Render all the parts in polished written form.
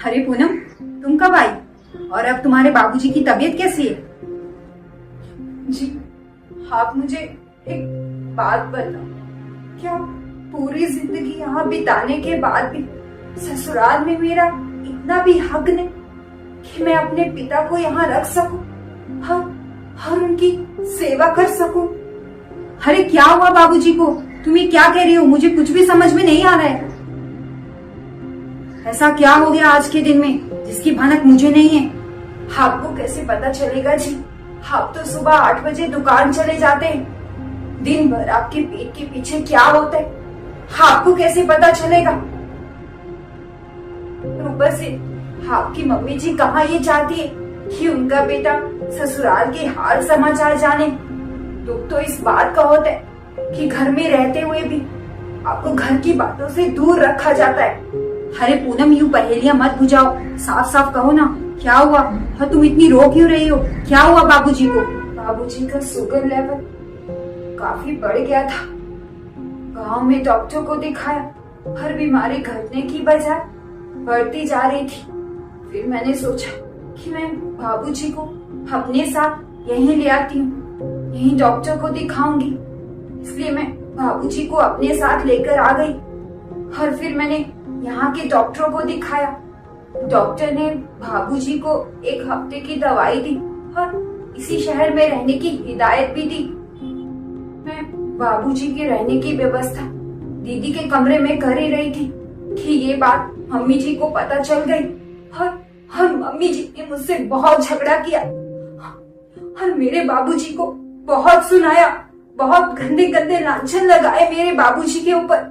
अरे पूनम, तुम कब आई? और अब तुम्हारे बाबूजी की तबीयत कैसी है? जी, आप मुझे एक बात बताओ, क्या पूरी जिंदगी यहाँ बिताने के बाद भी ससुराल में मेरा इतना भी हक नहीं कि मैं अपने पिता को यहाँ रख सकूं और उनकी सेवा कर सकूं? अरे क्या हुआ बाबूजी को? तुम ये क्या कह रही हो? मुझे कुछ भी समझ में नहीं आ रहा है। ऐसा क्या हो गया आज के दिन में जिसकी भनक मुझे नहीं है? आपको कैसे पता चलेगा जी? आप तो सुबह 8 बजे दुकान चले जाते हैं। दिन भर आपके पेट के पीछे क्या होता है आपको कैसे पता चलेगा? ऊपर से आपकी मम्मी जी कहाँ ये चाहती है कि उनका बेटा ससुराल के हाल समाचार जाने। दुख तो इस बात का होता है कि घर में रहते हुए भी आपको घर की बातों से दूर रखा जाता है। अरे पूनम, यूं पहेलियां मत बुझाओ, साफ साफ कहो ना, क्या हुआ? और तुम इतनी रो क्यों रही हो? क्या हुआ बाबूजी को? बाबूजी का शुगर लेवल काफी बढ़ गया था। गांव में डॉक्टर को दिखाया, हर बीमारी घटने की बजाय बढ़ती जा रही थी। फिर मैंने सोचा कि मैं बाबूजी को अपने साथ यहीं ले आती हूँ, यहीं डॉक्टर को दिखाऊंगी। इसलिए मैं बाबूजी को अपने साथ लेकर आ गई और फिर मैंने यहाँ के डॉक्टरों को दिखाया। डॉक्टर ने बाबूजी को 1 हफ्ते की दवाई दी और इसी शहर में रहने की हिदायत भी दी। मैं बाबूजी के रहने की व्यवस्था दीदी के कमरे में कर ही रही थी कि ये बात मम्मी जी को पता चल गई और मम्मी जी ने मुझसे बहुत झगड़ा किया और मेरे बाबूजी को बहुत सुनाया, बहुत गंदे गंदे लांछन लगाए मेरे बाबूजी के ऊपर।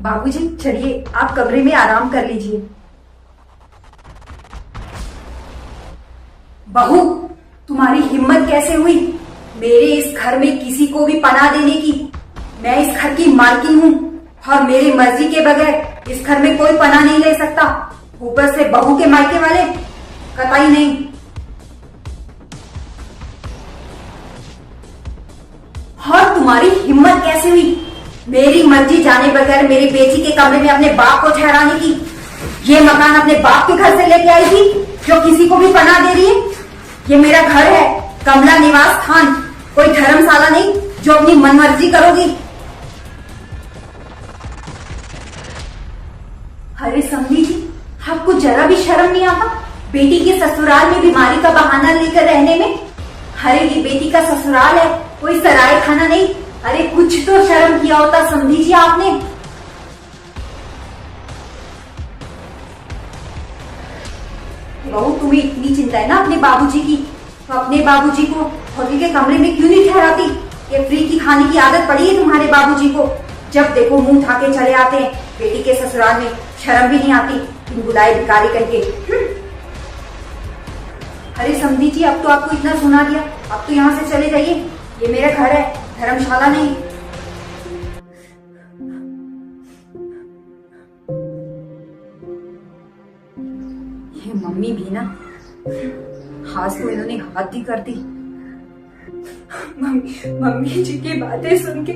बाबूजी चलिए, आप कमरे में आराम कर लीजिए। बहू, तुम्हारी हिम्मत कैसे हुई मेरे इस घर में किसी को भी पनाह देने की? मैं इस घर की मालकिन हूँ और मेरी मर्जी के बगैर इस घर में कोई पनाह नहीं ले सकता। ऊपर से बहू के मायके वाले, कतई नहीं। और तुम्हारी हिम्मत कैसे हुई मेरी मर्जी जाने बगैर मेरी बेटी के कमरे में अपने बाप को ठहराने की? ये मकान अपने बाप के घर से लेके आई थी जो किसी को भी पनाह दे रही है? ये मेरा घर है, कमला निवास स्थान, कोई धर्मशाला नहीं जो अपनी मनमर्जी करोगी। अरे समझी जी, आपको जरा भी शर्म नहीं आता बेटी के ससुराल में बीमारी का बहाना लेकर रहने में? अरे ये बेटी का ससुराल है, कोई सराय खाना नहीं। अरे कुछ तो शर्म किया होता समझी जी आपने। बहू, तुम्हें इतनी चिंता है ना अपने बाबूजी की, तो अपने बाबूजी को होटल के कमरे में क्यों नहीं ठहराती? ये फ्री की खाने की आदत पड़ी है तुम्हारे बाबूजी को। जब देखो मुंह उठा के चले आते हैं बेटी के ससुराल में, शर्म भी नहीं आती इन बुलाए भिखारी करके। अरे समझी जी, अब तो आपको इतना सुना दिया, अब तो यहाँ से चले जाइए। ये मेरा घर है, धर्मशाला नहीं। ये मम्मी भी ना, आज तो इन्होंने हाथ ही कर दी। मम्मी जी की बातें सुन के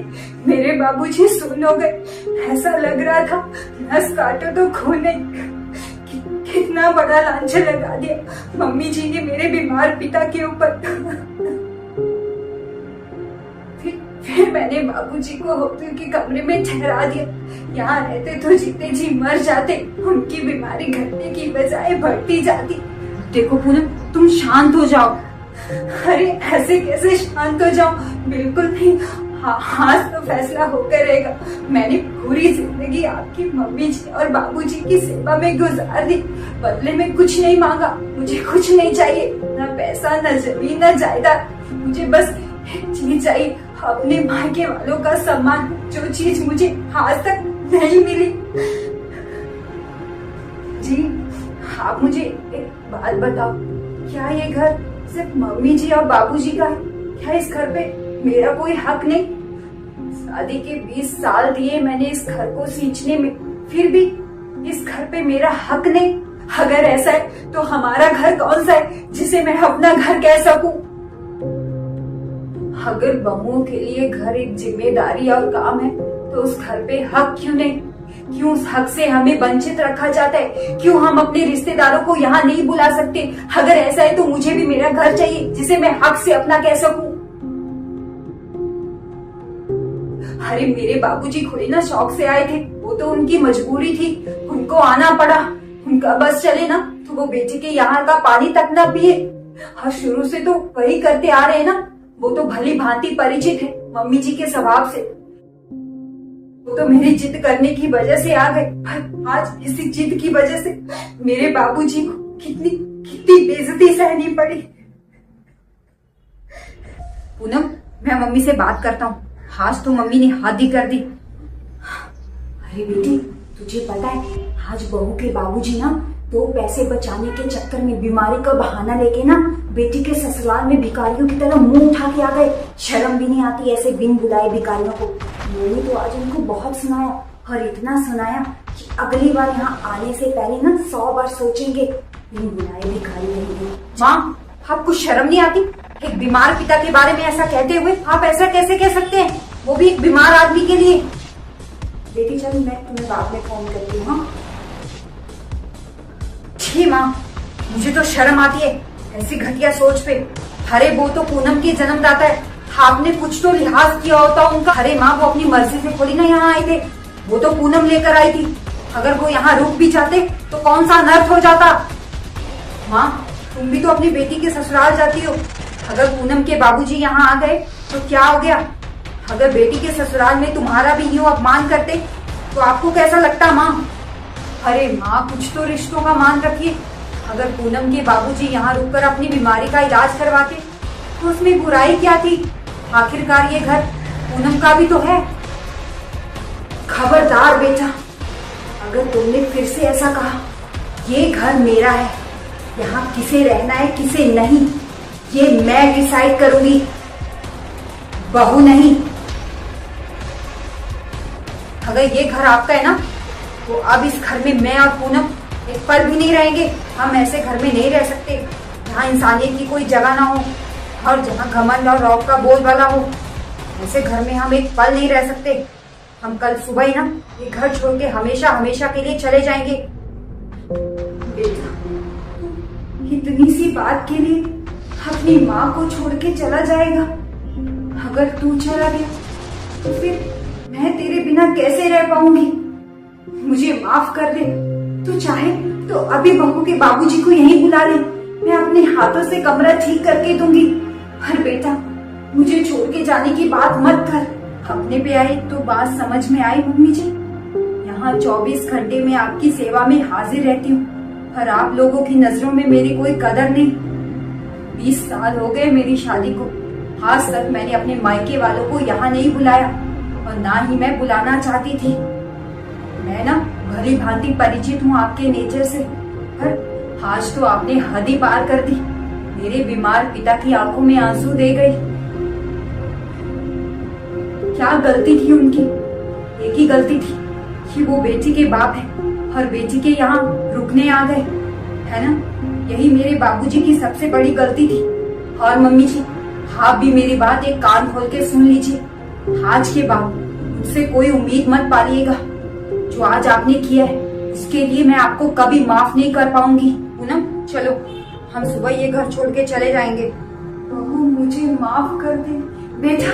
मेरे बाबूजी सुन हो गए। ऐसा लग रहा था नस काटो तो खून नहीं। कितना बड़ा लांछन लगा दिया मम्मी जी ने मेरे बीमार पिता के ऊपर। फिर मैंने बाबूजी को होटल के कमरे में ठहरा दिया। यहाँ रहते तो जीते जी मर जाते, उनकी बीमारी घटने की बजाय बढ़ती जाती। देखो पूनम, तुम शांत हो जाओ। अरे ऐसे कैसे शांत हो जाऊं? बिल्कुल नहीं। आज तो फैसला होकर रहेगा। मैंने पूरी जिंदगी आपकी मम्मी जी और बाबूजी की सेवा में गुजार दी, बदले में कुछ नहीं मांगा। मुझे कुछ नहीं चाहिए, ना पैसा, ना जमीन, ना जायदाद। मुझे बस एक चीज चाहिए, अपने मायके वालों का सम्मान, जो चीज मुझे आज तक नहीं मिली। जी, आप मुझे एक बात बताओ, क्या ये घर सिर्फ मम्मी जी और बाबूजी का है? क्या इस घर पे मेरा कोई हक नहीं? शादी के 20 साल दिए मैंने इस घर को सींचने में, फिर भी इस घर पे मेरा हक नहीं। अगर ऐसा है तो हमारा घर कौन सा है जिसे मैं अपना घर कह सकूं? अगर बहुओं के लिए घर एक जिम्मेदारी और काम है तो उस घर पे हक क्यों नहीं? क्यों उस हक से हमें वंचित रखा जाता है? क्यों हम अपने रिश्तेदारों को यहाँ नहीं बुला सकते? अगर ऐसा है तो मुझे भी मेरा घर चाहिए जिसे मैं हक से अपना कह सकूं। अरे मेरे बाबूजी खुद ना शौक से आए थे, वो तो उनकी मजबूरी थी, उनको आना पड़ा। उनका बस चले ना तो वो बेटे के यहाँ का पानी तक ना पिए। और शुरू से तो वही करते आ रहे हैं ना, वो तो भली भांति परिचित है मम्मी जी के स्वभाव से। वो तो मेरी जिद करने की वजह से आ गए, पर आज इसी जिद की वजह से मेरे बाबूजी को कितनी कितनी बेइज्जती सहनी पड़ी। पूनम, मैं मम्मी से बात करता हूँ। आज तो मम्मी ने हद ही कर दी। अरे बेटी, तुझे पता है आज बहू के बाबूजी ना तो पैसे बचाने के चक्कर में बीमारी का बहाना लेके ना बेटी के ससुराल में भिखारियों की तरह मुंह उठा के आ गए। शर्म भी नहीं आती ऐसे बिन बुलाए भिखारियों को। मैंने तो आज उनको बहुत सुनाया, और इतना सुनाया कि अगली बार यहाँ आने से पहले ना 100 बार सोचेंगे बिन बुलाए भिखारी रहेंगे। माँ, आपको शर्म नहीं आती? एक बीमार पिता के बारे में ऐसा कहते हुए आप ऐसा कैसे कह सकते हैं, वो भी एक बीमार आदमी के लिए? बेटी चल, मैं तुम्हें बाद में फोन करती हूँ। हाँ छी माँ, मुझे तो शर्म आती है ऐसी घटिया सोच पे। अरे वो तो पूनम के जन्मदाता है, आपने कुछ तो लिहाज किया होता उनका। अरे माँ, वो अपनी मर्जी से थोड़ी ना यहाँ आए थे, वो तो पूनम लेकर आई थी। अगर वो यहाँ रुक भी जाते तो कौन सा अनर्थ हो जाता। माँ, तुम भी तो अपनी बेटी के ससुराल जाती हो। अगर पूनम के बाबूजी यहाँ आ गए तो क्या हो गया? अगर बेटी के ससुराल में तुम्हारा भी यूं अपमान करते तो आपको कैसा लगता माँ? अरे माँ, कुछ तो रिश्तों का मान रखिए। अगर पूनम के बाबूजी यहाँ रुककर अपनी बीमारी का इलाज करवाते तो उसमें बुराई क्या थी? आखिरकार ये घर पूनम का भी तो है। खबरदार बेटा, अगर तुमने फिर से ऐसा कहा, ये घर मेरा है, यहाँ किसे रहना है किसे नहीं ये मैं डिसाइड करूंगी, बहू नहीं। अगर ये घर आपका है ना तो अब इस घर में मैं और पूनम एक पल भी नहीं रहेंगे। हम ऐसे घर में नहीं रह सकते जहाँ इंसानियत की कोई जगह ना हो और जहाँ घमंड और रौब का बोलबाला हो। ऐसे घर में हम एक पल नहीं रह सकते। हम कल सुबह ही ना ये घर छोड़ के हमेशा हमेशा के लिए चले जाएंगे। बेटा, इतनी सी बात के लिए अपनी माँ को छोड़ के चला जाएगा? अगर तू चला गया तो फिर मैं तेरे बिना कैसे रह पाऊंगी? मुझे माफ कर दे। तू चाहे तो अभी बहू के बाबूजी को यहीं बुला ले, मैं अपने हाथों से कमरा ठीक करके दूंगी। पर बेटा, मुझे छोड़ के जाने की बात मत कर। अपने पे आई तो बात समझ में आई मम्मी जी। यहाँ 24 घंटे में आपकी सेवा में हाजिर रहती हूँ, पर आप लोगों की नजरों में मेरी कोई कदर नहीं। 20 साल हो गए मेरी शादी को, आज तक मैंने अपने मायके वालों को यहाँ नहीं बुलाया और ना ही मैं बुलाना चाहती थी। मैं ना भली भांति परिचित हूँ आपके नेचर से, पर आज तो आपने हद ही पार कर दी। मेरे बीमार पिता की आंखों में आंसू दे गई। क्या गलती थी उनकी? एक ही गलती थी कि वो बेटी के बाप है और बेटी के यहाँ रुकने आ गए, है ना? यही मेरे बाबूजी की सबसे बड़ी गलती थी। और मम्मी जी, आप भी मेरी बात एक कान खोल के सुन लीजिए। आज के बाद मुझसे कोई उम्मीद मत पालिएगा। जो आज आपने किया है उसके लिए मैं आपको कभी माफ नहीं कर पाऊंगी। पूनम, चलो हम सुबह ये घर छोड़ के चले जाएंगे। बहू, मुझे माफ कर दे बेटा।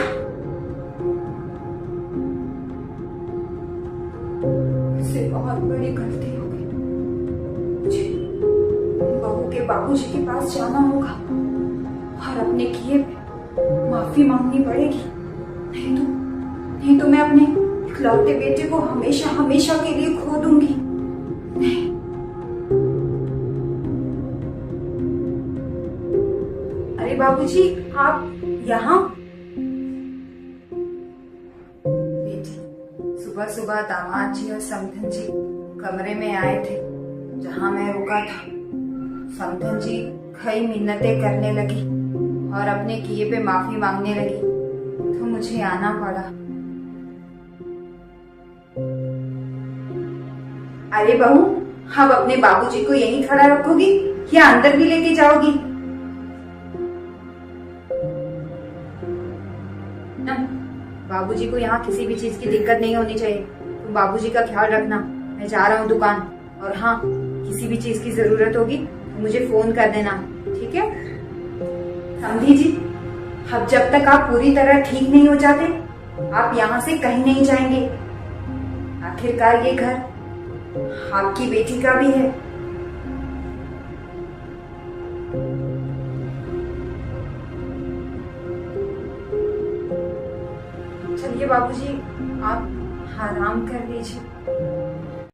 मुझसे बहुत बड़ी गलती हो गई। मुझे बहू के बाबूजी के पास जाना होगा और अपने किए पे माफी मांगनी पड़ेगी। नहीं तो मैं अपने इकलौते बेटे को हमेशा हमेशा के लिए खो दूंगी। नहीं। अरे बाबूजी, आप यहाँ? बेटी, सुबह सुबह दामाद जी और समधन जी कमरे में आए थे जहाँ मैं रुका था। समधन जी कई मिन्नतें करने लगी और अपने किए पे माफी मांगने लगी, तो मुझे आना पड़ा। अरे बहू, अब अपने बाबूजी को यहीं खड़ा रखोगी या अंदर भी लेके जाओगी? ना, बाबूजी को यहाँ किसी भी चीज की दिक्कत नहीं होनी चाहिए। तुम बाबूजी का ख्याल रखना। मैं जा रहा हूँ दुकान, और हाँ, किसी भी चीज की जरूरत होगी तो मुझे फोन कर देना, ठीक है? समझी जी? अब जब तक आप पूरी तरह ठीक नहीं हो जाते, आप यहाँ से कहीं नहीं जाएंगे। आखिरकार ये घर आपकी बेटी का भी है। चलिए बाबूजी, आप आराम कर लीजिए।